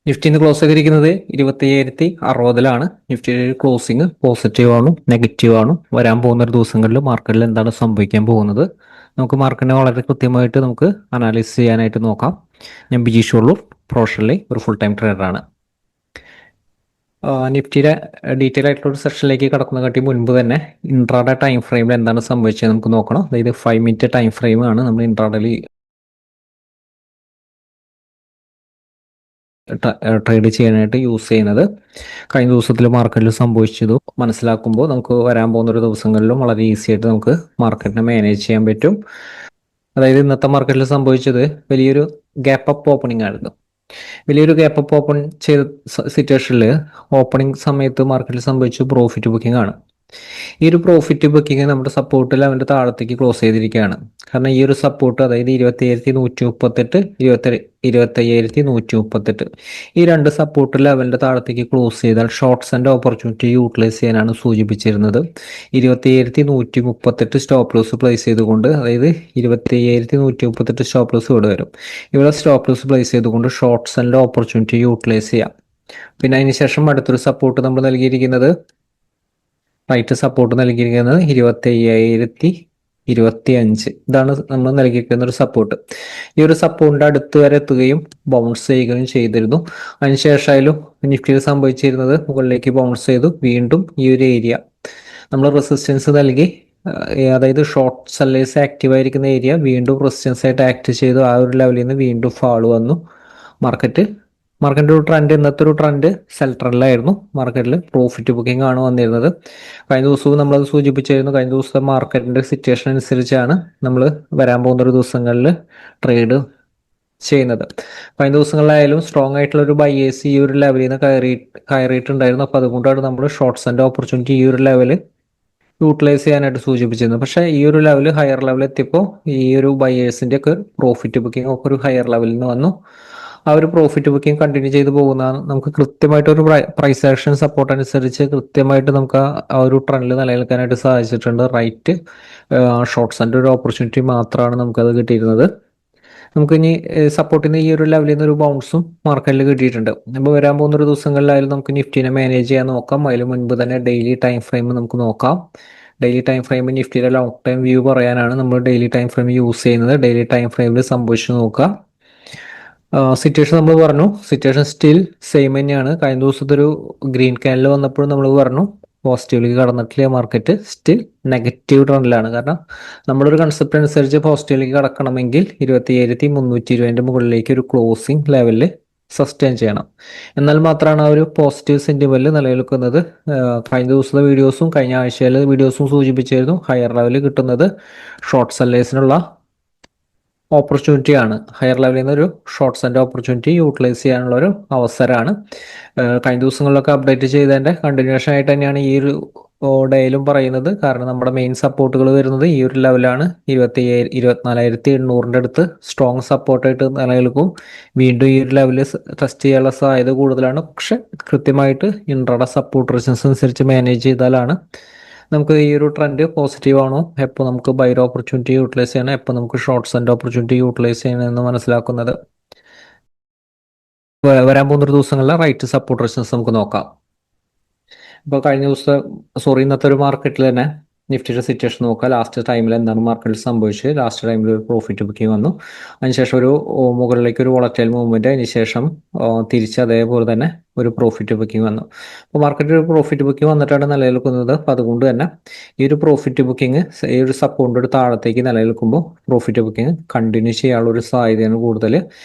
നിഫ്റ്റിന്ന് close ചെയ്തിരിക്കുന്നത് 25,060 നിഫ്റ്റിയുടെ closing positive ആണ്, നെഗറ്റീവ് ആണ്. വരാൻ പോകുന്ന ഒരു ദിവസങ്ങളിൽ മാർക്കറ്റിൽ എന്താണ് സംഭവിക്കാൻ പോകുന്നത്, നമുക്ക് മാർക്കറ്റിനെ വളരെ കൃത്യമായിട്ട് നമുക്ക് അനാലിസിസ് ചെയ്യാനായിട്ട് നോക്കാം. ഞാൻ ബിജീഷ് ഉള്ളൂർ, പ്രൊഫഷണലി ഒരു ഫുൾ ടൈം ട്രേഡറാണ്. നിഫ്റ്റിയുടെ ഡീറ്റെയിൽ ആയിട്ടുള്ള ഒരു സെഷനിലേക്ക് കടക്കുന്നതിനെക്കാട്ടി മുൻപ് തന്നെ ഇൻട്രാഡേ ടൈം ഫ്രെയിമിൽ എന്താണ് സംഭവിച്ചത് നമുക്ക് നോക്കണം. അതായത് 5 മിനിറ്റ് ടൈം ഫ്രെയിമാണ് നമ്മൾ ഇൻട്രാഡേയിൽ ട്രേഡ് ചെയ്യാനായിട്ട് യൂസ് ചെയ്യുന്നത്. കഴിഞ്ഞ ദിവസത്തിൽ മാർക്കറ്റിൽ സംഭവിച്ചത് മനസ്സിലാക്കുമ്പോൾ നമുക്ക് വരാൻ പോകുന്ന ഒരു ദിവസങ്ങളിലും വളരെ ഈസി ആയിട്ട് നമുക്ക് മാർക്കറ്റിനെ മാനേജ് ചെയ്യാൻ പറ്റും. അതായത് ഇന്നത്തെ മാർക്കറ്റിൽ സംഭവിച്ചത് വലിയൊരു ഗ്യാപ്പ് അപ്പ് ഓപ്പണിംഗ് ആയിരുന്നു. വലിയൊരു ഗ്യാപ്പ് അപ്പ് ഓപ്പൺ ചെയ്ത സിറ്റുവേഷനിൽ ഓപ്പണിംഗ് സമയത്ത് മാർക്കറ്റിൽ സംഭവിച്ചു പ്രോഫിറ്റ് ബുക്കിംഗ് ആണ്. ഈ ഒരു പ്രോഫിറ്റ് ബുക്കിംഗ് നമ്മുടെ സപ്പോർട്ട് ലെവലിന്റെ താഴത്തേക്ക് ക്ലോസ് ചെയ്തിരിക്കുകയാണ്. കാരണം ഈ ഒരു സപ്പോർട്ട്, അതായത് 27,138, 25,138, ഈ രണ്ട് സപ്പോർട്ട് ലെവലിന്റെ താഴത്തേക്ക് ക്ലോസ് ചെയ്താൽ ഷോർട്ട്സ് ആൻഡ് ഓപ്പർച്യൂണിറ്റി യൂട്ടിലൈസ് ചെയ്യാനാണ് സൂചിപ്പിച്ചിരുന്നത്. 27,138 സ്റ്റോപ്പ് ലോസ് പ്ലേസ് ചെയ്തുകൊണ്ട്, അതായത് 27,138 സ്റ്റോപ്പ് ലോസ് ഇവിടെ വരും. ഇവിടെ സ്റ്റോപ്പ് ലോസ് പ്ലേസ് ചെയ്തുകൊണ്ട് ഷോർട്ട്സ് ആൻഡ് ഓപ്പർച്യൂണിറ്റി യൂട്ടിലൈസ് ചെയ്യാം. പിന്നെ അതിനുശേഷം അടുത്തൊരു സപ്പോർട്ട് നമ്മൾ നൽകിയിരിക്കുന്നത്, റൈറ്റ് സപ്പോർട്ട് നൽകിയിരിക്കുന്നത് 25,025. ഇതാണ് നമ്മൾ നൽകിയിരിക്കുന്ന ഒരു സപ്പോർട്ട്. ഈ ഒരു സപ്പോർട്ടിന്റെ അടുത്ത് വരെ എത്തുകയും ബൗൺസ് ചെയ്യുകയും ചെയ്തിരുന്നു. അതിനുശേഷമായാലും നിഫ്റ്റിയിൽ സംഭവിച്ചിരുന്നത് മുകളിലേക്ക് ബൗൺസ് ചെയ്തു, വീണ്ടും ഈ ഒരു ഏരിയ നമ്മൾ റെസിസ്റ്റൻസ് നൽകി, അതായത് ഷോർട്ട് സെല്ലേഴ്സ് ആക്റ്റീവ് ആയിരിക്കുന്ന ഏരിയ വീണ്ടും റെസിസ്റ്റൻസ് ആയിട്ട് ആക്ട് ചെയ്തു. ആ ഒരു ലെവലിൽ നിന്ന് വീണ്ടും ഫാൾ വന്നു. മാർക്കറ്റിന്റെ ഒരു ട്രെൻഡ്, ഇന്നത്തെ ഒരു ട്രെൻഡ് സെൽ ട്രെൻഡിലായിരുന്നു. മാർക്കറ്റിൽ പ്രോഫിറ്റ് ബുക്കിംഗ് ആണ് വന്നിരുന്നത്. കഴിഞ്ഞ ദിവസവും നമ്മളത് സൂചിപ്പിച്ചായിരുന്നു. കഴിഞ്ഞ ദിവസത്തെ മാർക്കറ്റിന്റെ സിറ്റുവേഷൻ അനുസരിച്ചാണ് നമ്മൾ വരാൻ പോകുന്ന ഒരു ദിവസങ്ങളിൽ ട്രേഡ് ചെയ്യുന്നത്. കഴിഞ്ഞ ദിവസങ്ങളിലായാലും സ്ട്രോങ് ആയിട്ടുള്ള ഒരു ബയേഴ്സ് ഈ ഒരു ലെവലിൽ നിന്ന് കയറിയിട്ടുണ്ടായിരുന്നു. അപ്പോൾ അതുകൊണ്ടാണ് നമ്മൾ ഷോർട്ട്സ് ആൻഡ് ഓപ്പർച്യൂണിറ്റി ഈ ഒരു ലെവല് യൂട്ടിലൈസ് ചെയ്യാനായിട്ട് സൂചിപ്പിച്ചിരുന്നു. പക്ഷേ ഈ ഒരു ലെവൽ ഹയർ ലെവൽ എത്തിയപ്പോൾ ഈ ഒരു ബയേഴ്സിന്റെ ഒക്കെ പ്രോഫിറ്റ് ബുക്കിംഗ് ഒക്കെ ഒരു ഹയർ ലെവലിൽ നിന്ന് വന്നു. ആ ഒരു പ്രോഫിറ്റ് ബുക്കിംഗ് കണ്ടിന്യൂ ചെയ്ത് പോകുന്നതാണ്. നമുക്ക് കൃത്യമായിട്ട് ഒരു പ്രൈസ് ആക്ഷൻ സപ്പോർട്ട് അനുസരിച്ച് കൃത്യമായിട്ട് നമുക്ക് ആ ഒരു ട്രെൻഡിൽ നിലനിൽക്കാനായിട്ട് സാധിച്ചിട്ടുണ്ട്. റൈറ്റ് ഷോർട്ട്സ് ആൻഡ് ഒരു ഓപ്പർച്യൂണിറ്റി മാത്രമാണ് നമുക്കത് കിട്ടിയിരുന്നത്. നമുക്ക് ഇനി സപ്പോർട്ടിന് ഈ ഒരു ലെവലിൽ നിന്ന് ഒരു ബൗൺസും മാർക്കറ്റിൽ കിട്ടിയിട്ടുണ്ട്. അപ്പോൾ വരാൻ പോകുന്ന ഒരു ദിവസങ്ങളിലായാലും നമുക്ക് നിഫ്റ്റിനെ മാനേജ് ചെയ്യാൻ നോക്കാം. അതിന് മുൻപ് തന്നെ ഡെയിലി ടൈം ഫ്രെയിം നമുക്ക് നോക്കാം. ഡെയിലി ടൈം ഫ്രെയിം നിഫ്റ്റിയുടെ ലോങ് ടൈം വ്യൂ പറയാനാണ് നമ്മൾ ഡെയിലി ടൈം ഫ്രെയിം യൂസ് ചെയ്യുന്നത്. ഡെയിലി ടൈം ഫ്രെയിമിൽ സംഭവിച്ചു നോക്കാം. സിറ്റുവേഷൻ നമ്മൾ പറഞ്ഞു, സിറ്റുവേഷൻ സ്റ്റിൽ സെയിം തന്നെയാണ്. കഴിഞ്ഞ ദിവസത്തെ ഒരു ഗ്രീൻ ക്യാനിൽ വന്നപ്പോൾ നമ്മൾ പറഞ്ഞു പോസിറ്റീവിലേക്ക് കടന്നിട്ടില്ല, മാർക്കറ്റ് സ്റ്റിൽ നെഗറ്റീവ് ട്രെൻഡിലാണ്. കാരണം നമ്മളൊരു കൺസെപ്റ്റ് അനുസരിച്ച് പോസിറ്റീവിലേക്ക് കടക്കണമെങ്കിൽ 27,320 മുകളിലേക്ക് ഒരു ക്ലോസിംഗ് ലെവലിൽ സസ്റ്റെയിൻ ചെയ്യണം. എന്നാൽ മാത്രമാണ് ആ ഒരു പോസിറ്റീവ് സെന്റിമെന്റിൽ നിലനിൽക്കുന്നത്. കഴിഞ്ഞ ദിവസത്തെ വീഡിയോസും കഴിഞ്ഞ ആഴ്ചയിലെ വീഡിയോസും സൂചിപ്പിച്ചായിരുന്നു, ഹയർ ലെവലിൽ കിട്ടുന്നത് ഷോർട്ട് സെല്ലേഴ്സിനുള്ള ഓപ്പർച്യൂണിറ്റി ആണ്. ഹയർ ലെവലിൽ നിന്ന് ഒരു ഷോർട്ട്സ് ആൻഡ് ഓപ്പർച്യൂണിറ്റി യൂട്ടിലൈസ് ചെയ്യാനുള്ള ഒരു അവസരമാണ്. കഴിഞ്ഞ ദിവസങ്ങളിലൊക്കെ അപ്ഡേറ്റ് ചെയ്തതിന്റെ കണ്ടിന്യൂഷൻ ആയിട്ട് തന്നെയാണ് ഈ ഒരു ഡേയിലും പറയുന്നത്. കാരണം നമ്മുടെ മെയിൻ സപ്പോർട്ടുകൾ വരുന്നത് ഈ ഒരു ലെവലാണ്. 24,800 അടുത്ത് സ്ട്രോങ് സപ്പോർട്ടായിട്ട് നിലനിൽക്കും. വീണ്ടും ഈ ഒരു ലെവലിൽ ടെസ്റ്റ് ചെയ്യാനുള്ള സാധ്യത കൂടുതലാണ്. പക്ഷെ കൃത്യമായിട്ട് ഇൻട്രാഡേ സപ്പോർട്ട് റെസിസ്റ്റൻസ് അനുസരിച്ച് മാനേജ് ചെയ്താലാണ് നമുക്ക് ഈ ഒരു ട്രെൻഡ് പോസിറ്റീവ് ആണോ, എപ്പോൾ നമുക്ക് ബൈർ ഓപ്പർച്യൂണിറ്റി യൂട്ടിലൈസ് ചെയ്യണം, എപ്പോൾ നമുക്ക് ഷോർട്ട്സ് ആൻഡ് ഓപ്പർച്യൂണിറ്റി യൂട്ടിലൈസ് ചെയ്യണം എന്ന് മനസ്സിലാക്കുന്നത്. വരാൻ പോകുന്ന ഒരു ദിവസങ്ങളിലെ റൈറ്റ് സപ്പോർട്ട് റെസിസ്റ്റൻസ് നമുക്ക് നോക്കാം. ഇപ്പോൾ കഴിഞ്ഞ ദിവസം ഇന്നത്തെ ഒരു മാർക്കറ്റിൽ തന്നെ നിഫ്റ്റിയുടെ സിറ്റുവേഷൻ നോക്കുക. ലാസ്റ്റ് ടൈമിൽ എന്താണ് മാർക്കറ്റിൽ സംഭവിച്ചത്? ലാസ്റ്റ് ടൈമിൽ ഒരു പ്രോഫിറ്റ് ബുക്കിംഗ് വന്നു. അതിനുശേഷം ഒരു മുകളിലേക്ക് ഒരു വോളറ്റൈൽ മൂവ്മെന്റ്, അതിനുശേഷം തിരിച്ച് അതേപോലെ തന്നെ ഒരു പ്രോഫിറ്റ് ബുക്കിംഗ് വന്നു. അപ്പോൾ മാർക്കറ്റിൽ ഒരു പ്രോഫിറ്റ് ബുക്കിംഗ് വന്നിട്ടാണ് നിലനിൽക്കുന്നത്. അപ്പോൾ അതുകൊണ്ട് തന്നെ ഈ ഒരു പ്രോഫിറ്റ് ബുക്കിംഗ് ഈ ഒരു സപ്പോർട്ടിന്റെ ഒരു താഴത്തേക്ക് നിലനിൽക്കുമ്പോൾ പ്രോഫിറ്റ് ബുക്കിംഗ് കണ്ടിന്യൂ ചെയ്യാനുള്ള ഒരു സാധ്യതയാണ് കൂടുതൽ.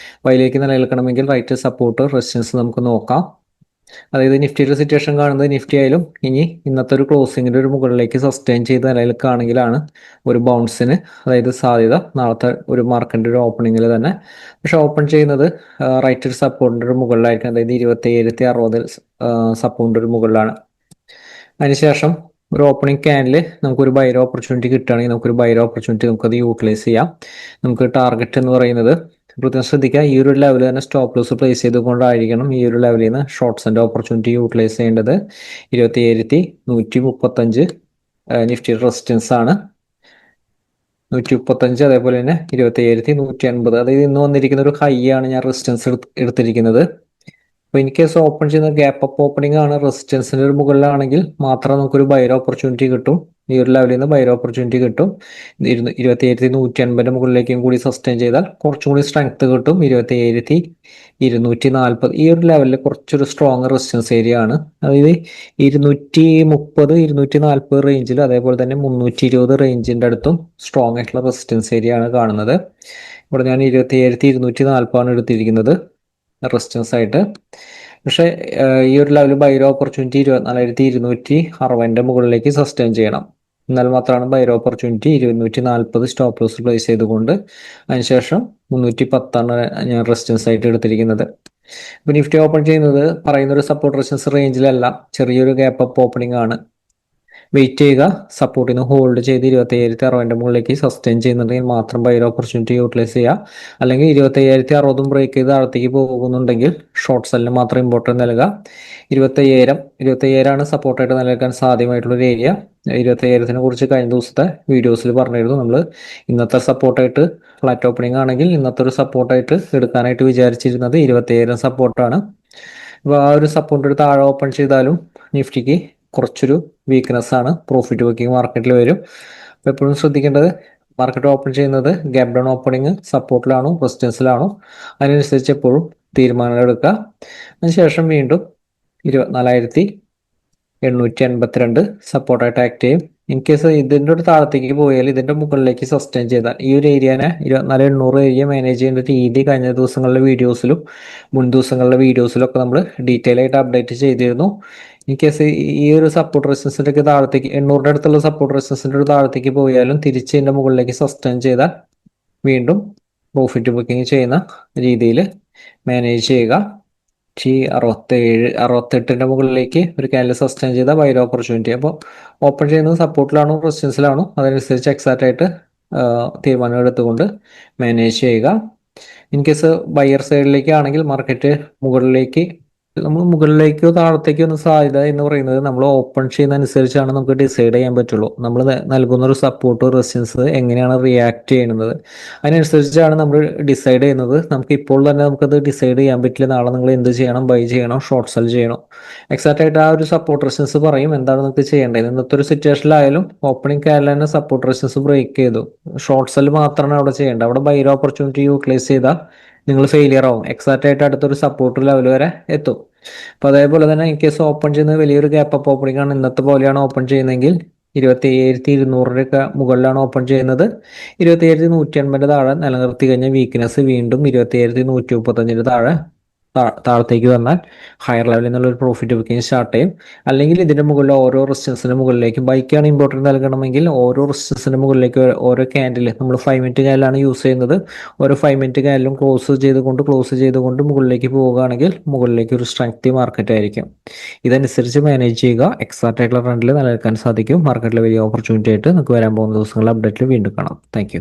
അതിലേക്ക് നിലനിൽക്കണമെങ്കിൽ റൈറ്റ് സപ്പോർട്ട് റെസിസ്റ്റൻസ് നമുക്ക് നോക്കാം. അതായത് നിഫ്റ്റിയുടെ സിറ്റുവേഷൻ കാണുന്നത്, നിഫ്റ്റി ആയാലും ഇനി ഇന്നത്തെ ഒരു ക്ലോസിങ്ങിന്റെ ഒരു മുകളിലേക്ക് സസ്റ്റെയിൻ ചെയ്ത് നിലനിൽക്കുകയാണെങ്കിലാണ് ഒരു ബൗൺസിന് അതായത് സാധ്യത നാളത്തെ ഒരു മാർക്കറ്റിന്റെ ഒരു ഓപ്പണിങ്ങിൽ തന്നെ. പക്ഷെ ഓപ്പൺ ചെയ്യുന്നത് റൈറ്റ് സപ്പോർട്ടിന്റെ ഒരു മുകളിലായിരിക്കും. അതായത് 27,060 സപ്പോർട്ടിന്റെ ഒരു മുകളിലാണ്. അതിനുശേഷം ഒരു ഓപ്പണിംഗ് ക്യാനിൽ നമുക്കൊരു ബൈർ ഓപ്പർച്യൂണിറ്റി കിട്ടുകയാണെങ്കിൽ നമുക്കൊരു ബൈർ ഓപ്പർച്യൂണിറ്റി നമുക്കത് യൂട്ടിലൈസ് ചെയ്യാം. നമുക്ക് ടാർഗറ്റ് എന്ന് പറയുന്നത് പ്രത്യേകം ശ്രദ്ധിക്കുക, ഈ ഒരു ലെവൽ തന്നെ സ്റ്റോപ്പ് ലോസ് പ്ലേസ് ചെയ്തുകൊണ്ടായിരിക്കണം ഈ ഒരു ലെവലിൽ നിന്ന് ഷോർട്ട്സ് ആൻഡ് ഓപ്പർച്യൂണിറ്റി യൂട്ടിലൈസ് ചെയ്യേണ്ടത്. 27,135 നിഫ്റ്റി റെസിസ്റ്റൻസ് ആണ്. 135, അതേപോലെ തന്നെ 27,180, അതായത് ഇന്ന് വന്നിരിക്കുന്ന ഒരു ഹൈ ആണ് ഞാൻ റെസിസ്റ്റൻസ് എടുത്തിരിക്കുന്നത്. അപ്പോൾ ഇൻ കേസ് ഓപ്പൺ ചെയ്യുന്ന ഗ്യാപ്പ് അപ്പ് ഓപ്പണിംഗ് ആണ്, റെസിസ്റ്റൻസിന്റെ ഒരു മുകളിലാണെങ്കിൽ മാത്രം നമുക്കൊരു ബൈർ ഓപ്പർച്യൂണിറ്റി കിട്ടും. ഈ ഒരു ലെവലിൽ നിന്ന് ബൈർ ഓപ്പർച്യൂണിറ്റി കിട്ടും. 27,150 മുകളിലേക്കും കൂടി സസ്റ്റെയിൻ ചെയ്താൽ കുറച്ചും കൂടി സ്ട്രെങ്ത് കിട്ടും. 27,240 ഈ ഒരു ലെവലിൽ കുറച്ചൊരു സ്ട്രോങ് റെസിസ്റ്റൻസ് ഏരിയ ആണ്. അതായത് 230, 240 റേഞ്ചിൽ, അതേപോലെ തന്നെ 320 റേഞ്ചിന്റെ അടുത്തും സ്ട്രോങ് ആയിട്ടുള്ള റെസിസ്റ്റൻസ് ഏരിയ ആണ് കാണുന്നത്. ഇവിടെ ഞാൻ 27,240 എടുത്തിരിക്കുന്നത് റെസിസ്റ്റൻസ് ആയിട്ട്. പക്ഷേ ഈ ഒരു ലെവൽ ബൈർ ഓപ്പർച്യൂണിറ്റി 24,260 മുകളിലേക്ക് സസ്റ്റെയിൻ ചെയ്യണം. എന്നാൽ മാത്രമാണ് ബൈർ ഓപ്പർച്യൂണിറ്റി. 240 സ്റ്റോപ്പ് ലോസ് പ്ലേസ് ചെയ്തുകൊണ്ട് അതിനുശേഷം 310 ഞാൻ റെസിസ്റ്റൻസ് ആയിട്ട് എടുത്തിരിക്കുന്നത്. ഇപ്പൊ നിഫ്റ്റി ഓപ്പൺ ചെയ്യുന്നത് പറയുന്ന ഒരു സപ്പോർട്ട് റെസിസ്റ്റൻസ് റേഞ്ചിലല്ല, ചെറിയൊരു ഗ്യാപ്പ് അപ്പ് ഓപ്പണിംഗ് ആണ്. വെയിറ്റ് ചെയ്യുക, സപ്പോർട്ടിൽ നിന്ന് ഹോൾഡ് ചെയ്ത് 27,060 മുകളിലേക്ക് സസ്റ്റെയിൻ ചെയ്യുന്നുണ്ടെങ്കിൽ മാത്രം ബൈർ ഓപ്പർച്യൂണിറ്റി യൂട്ടിലൈസ് ചെയ്യുക. അല്ലെങ്കിൽ 27,060 ബ്രേക്ക് ചെയ്ത് താഴത്തേക്ക് പോകുന്നുണ്ടെങ്കിൽ ഷോർട്ട് സെല്ലിന് മാത്രം ഇമ്പോർട്ടൻസ് നൽകുക. 25,000 ആണ് സപ്പോർട്ടായിട്ട് നിലനിൽക്കാൻ സാധ്യമായിട്ടുള്ളൊരു ഏരിയ. 25,000 കുറിച്ച് കഴിഞ്ഞ ദിവസത്തെ വീഡിയോസിൽ പറഞ്ഞിരുന്നു. നമ്മൾ ഇന്നത്തെ സപ്പോർട്ടായിട്ട് ഫ്ലാറ്റ് ഓപ്പണിംഗ് ആണെങ്കിൽ ഇന്നത്തെ ഒരു സപ്പോർട്ടായിട്ട് എടുക്കാനായിട്ട് വിചാരിച്ചിരുന്നത് 25,000 സപ്പോർട്ടാണ്. അപ്പോൾ ആ ഒരു സപ്പോർട്ട് താഴെ ഓപ്പൺ ചെയ്താലും നിഫ്റ്റിക്ക് കുറച്ചൊരു വീക്ക്നെസ് ആണ്, പ്രോഫിറ്റ് ബുക്കിംഗ് മാർക്കറ്റിൽ വരും. അപ്പോൾ എപ്പോഴും ശ്രദ്ധിക്കേണ്ടത് മാർക്കറ്റ് ഓപ്പൺ ചെയ്യുന്നത് ഗ്യാപ് ഡൗൺ ഓപ്പണിംഗ് സപ്പോർട്ടിലാണോ റെസിസ്റ്റൻസിലാണോ അതിനനുസരിച്ച് എപ്പോഴും തീരുമാനങ്ങൾ എടുക്കുക. അതിനുശേഷം വീണ്ടും 24,882 സപ്പോർട്ടായിട്ട് ആക്ട് ചെയ്യും. ഇൻ കേസ് ഇതിൻ്റെ ഒരു താഴത്തേക്ക് പോയാൽ ഇതിൻ്റെ മുകളിലേക്ക് സസ്റ്റെയിൻ ചെയ്താൽ ഈ ഒരു ഏരിയനെ 24,800 ഏരിയ മാനേജ് ചെയ്യുന്ന രീതി കഴിഞ്ഞ ദിവസങ്ങളിലെ വീഡിയോസിലും മുൻ ദിവസങ്ങളിലെ വീഡിയോസിലൊക്കെ നമ്മൾ ഡീറ്റെയിൽ ആയിട്ട് അപ്ഡേറ്റ് ചെയ്തിരുന്നു. ഇൻ കേസ് ഈ ഒരു സപ്പോർട്ട് റെസിസ്റ്റൻസിന്റെ ഒക്കെ താഴത്തേക്ക് 800 അടുത്തുള്ള സപ്പോർട്ട് റെസിസ്റ്റൻസിന്റെ ഒരു താഴത്തേക്ക് പോയാലും തിരിച്ച് ഇതിന്റെ മുകളിലേക്ക് സസ്റ്റെയിൻ ചെയ്താൽ വീണ്ടും പ്രോഫിറ്റ് ബുക്കിംഗ് ചെയ്യുന്ന രീതിയിൽ മാനേജ് ചെയ്യുക. 68 മുകളിലേക്ക് ഒരു ക്യാൻഡിൽ സസ്റ്റെയിൻ ചെയ്ത ബൈ ഓപ്പർച്യൂണിറ്റി. അപ്പോൾ ഓപ്പൺ ചെയ്യുന്നത് സപ്പോർട്ടിലാണോ റെസിസ്റ്റൻസിലാണോ അതനുസരിച്ച് എക്സാക്റ്റ് ആയിട്ട് തീരുമാനങ്ങൾ എടുത്തുകൊണ്ട് മാനേജ് ചെയ്യുക. ഇൻ കേസ് ബയർ സൈഡിലേക്ക് ആണെങ്കിൽ മാർക്കറ്റ് നമ്മൾ മുകളിലേക്കോ താഴത്തേക്കോ ഒന്ന് സാധ്യത എന്ന് പറയുന്നത് നമ്മൾ ഓപ്പൺ ചെയ്യുന്ന അനുസരിച്ചാണ് നമുക്ക് ഡിസൈഡ് ചെയ്യാൻ പറ്റുള്ളൂ. നമ്മൾ നൽകുന്ന ഒരു സപ്പോർട്ട് റെസിസ്റ്റൻസ് എങ്ങനെയാണ് റിയാക്ട് ചെയ്യുന്നത് അതിനനുസരിച്ചാണ് നമ്മൾ ഡിസൈഡ് ചെയ്യുന്നത്. നമുക്ക് ഇപ്പോൾ തന്നെ നമുക്കത് ഡിസൈഡ് ചെയ്യാൻ പറ്റില്ല. നാളെ നിങ്ങൾ എന്ത് ചെയ്യണം, ബൈ ചെയ്യണോ ഷോർട്ട് സെൽ ചെയ്യണോ, എക്സാക്റ്റ് ആയിട്ട് ആ ഒരു സപ്പോർട്ട് റെസിസ്റ്റൻസ് പറയും എന്താണ് നിങ്ങൾക്ക് ചെയ്യേണ്ടത്. ഇന്നത്തെ ഒരു സിറ്റുവേഷനിലായാലും ഓപ്പണിംഗ് കാലിൽ തന്നെ സപ്പോർട്ട് റെസിസ്റ്റൻസ് ബ്രേക്ക് ചെയ്തു, ഷോർട്ട് സെൽ മാത്രമാണ് അവിടെ ചെയ്യേണ്ടത്. അവിടെ ബൈ ഓപ്പർച്യൂണിറ്റി യൂട്ടിലൈസ് ചെയ്താൽ നിങ്ങൾ ഫെയിലിയർ ആവും, എക്സാക്റ്റ് ആയിട്ട് അടുത്തൊരു സപ്പോർട്ട് ലെവൽ വരെ എത്തും. അപ്പൊ അതേപോലെ തന്നെ ഇൻ കേസ് ഓപ്പൺ ചെയ്യുന്നത് വലിയൊരു ഗ്യാപ്പ് അപ്പ് ഓപ്പണിംഗ് ആണ്, ഇന്നത്തെ പോലെയാണ് ഓപ്പൺ ചെയ്യുന്നതെങ്കിൽ 27,200 മുകളിലാണ് ഓപ്പൺ ചെയ്യുന്നത്. 27,180 താഴെ നിലനിർത്തി കഴിഞ്ഞ വീക്ക്നെസ് വീണ്ടും 27,135 താഴത്തേക്ക് വന്നാൽ ഹയർ ലെവലിൽ നിന്നുള്ള ഒരു പ്രോഫിറ്റ് ബുക്കിംഗ് സ്റ്റാർട്ട് ചെയ്യും. അല്ലെങ്കിൽ ഇതിന്റെ മുകളിൽ ഓരോ റെസിസ്റ്റൻസിന്റെ മുകളിലേക്ക് ബൈക്കാണ് ഇമ്പോർട്ടൻറ്റ് നൽകണമെങ്കിൽ ഓരോ റെസിസ്റ്റൻസിന്റെ മുകളിലേക്ക് ഓരോ ക്യാൻഡിൽ നമ്മൾ 5 മിനിറ്റ് ക്യാൻഡിലാണ് യൂസ് ചെയ്യുന്നത്. ഓരോ 5 മിനിറ്റ് ക്യാൻഡിലും ക്ലോസ് ചെയ്തുകൊണ്ട് മുകളിലേക്ക് പോവുകയാണെങ്കിൽ മുകളിലേക്ക് ഒരു സ്ട്രെങ്തി മാർക്കറ്റ് ആയിരിക്കും. ഇതനുസരിച്ച് മാനേജ് ചെയ്യുക, എക്സാക്റ്റ് ആയിട്ടുള്ള ട്രെൻഡിൽ നിലനിൽക്കാൻ സാധിക്കും. മാർക്കറ്റിലെ വലിയ ഓപ്പർച്യൂണിറ്റി ആയിട്ട് നമുക്ക് വരാൻ പോകുന്ന ദിവസങ്ങളിൽ അപ്ഡേറ്റിൽ വീണ്ടും കാണാം. താങ്ക്